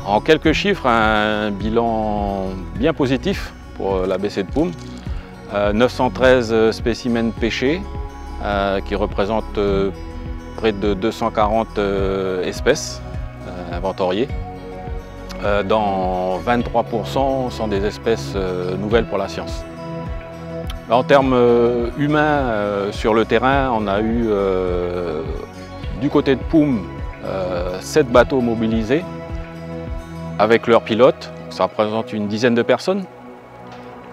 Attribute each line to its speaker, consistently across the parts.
Speaker 1: En quelques chiffres, un bilan bien positif pour la baie de Poum. 913 spécimens pêchés qui représentent près de 240 espèces inventoriées. Dans 23% sont des espèces nouvelles pour la science. En termes humains, sur le terrain, on a eu du côté de Poum 7 bateaux mobilisés avec leurs pilotes, ça représente une dizaine de personnes.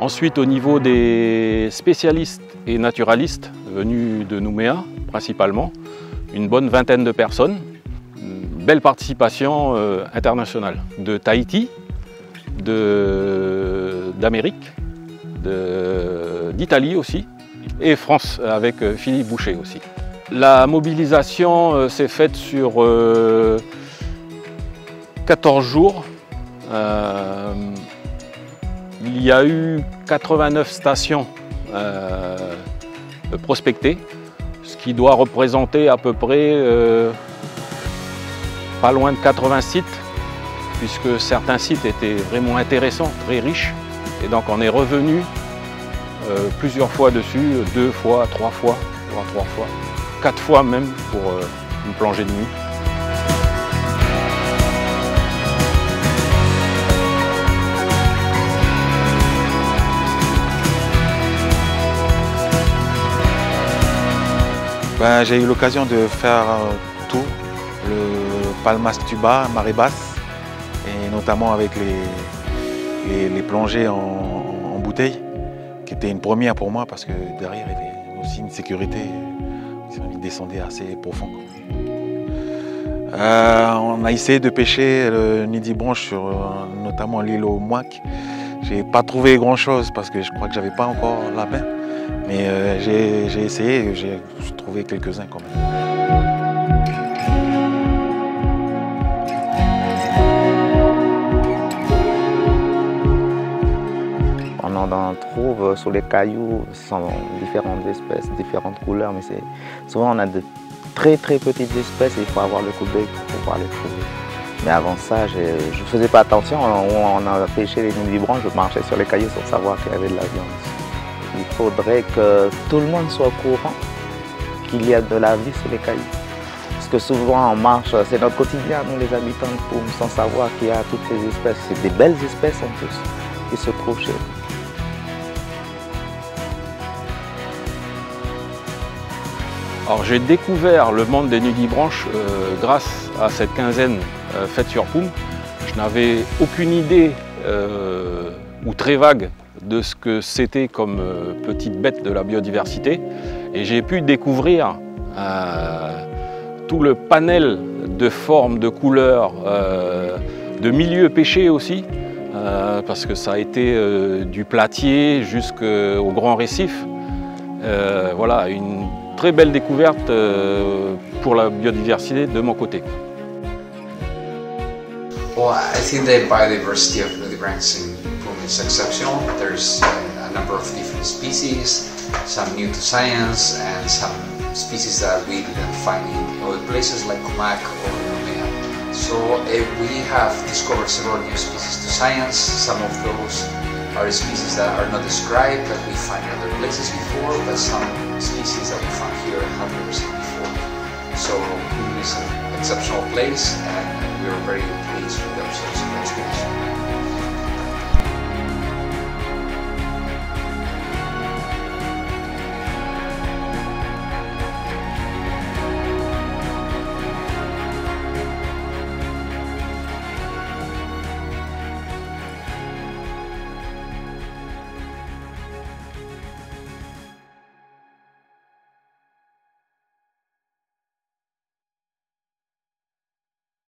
Speaker 1: Ensuite, au niveau des spécialistes et naturalistes venus de Nouméa, principalement, une bonne vingtaine de personnes. Une belle participation internationale de Tahiti, d'Amérique, d'Italie aussi, et France avec Philippe Boucher aussi. La mobilisation s'est faite sur 14 jours. Il y a eu 89 stations prospectées, ce qui doit représenter à peu près pas loin de 80 sites, puisque certains sites étaient vraiment intéressants, très riches. Et donc on est revenu plusieurs fois dessus, 2 fois, 3 fois, voire 3 fois, 4 fois même pour une plongée de nuit.
Speaker 2: J'ai eu l'occasion de faire tout, le Palmas Tuba, marée basse, et notamment avec les plongées en bouteille, qui était une première pour moi parce que derrière il y avait aussi une sécurité, il descendait assez profond. On a essayé de pêcher le nidibranche sur notamment l'île aux Mouacs. J'ai pas trouvé grand chose parce que je crois que j'avais pas encore lapin. Mais j'ai essayé et j'ai trouvé quelques-uns quand même.
Speaker 3: On en trouve sur les cailloux, ce sont différentes espèces, différentes couleurs, mais souvent on a de très petites espèces et il faut avoir le coup d'œil pour pouvoir les trouver. Mais avant ça, je ne faisais pas attention, on a pêché les nudibranches, je marchais sur les cailloux sans savoir qu'il y avait de la viande. Il faudrait que tout le monde soit au courant qu'il y a de la vie sur les cailloux. Parce que souvent on marche, c'est notre quotidien, nous les habitants de Poum, sans savoir qu'il y a toutes ces espèces. C'est des belles espèces en plus qui se trouvent chez nous.
Speaker 1: Alors j'ai découvert le monde des nudibranches grâce à cette quinzaine faite sur Poum. Je n'avais aucune idée ou très vague de ce que c'était comme petite bête de la biodiversité, et j'ai pu découvrir tout le panel de formes, de couleurs, de milieux pêchés aussi, parce que ça a été du platier jusqu'au grand récif. Voilà, une très belle découverte pour la biodiversité de mon côté.
Speaker 4: Well, I think the biodiversity of nudibranchs in Poum is exceptional. There's a number of different species, some new to science, and some species that we didn't find in other places like Comac or Nouméa. So we have discovered several new species to science. Some of those are species that are not described that we find in other places before, but some species that we found here have never seen before. So it is an exceptional place, and we are very pleased with the results of the expedition.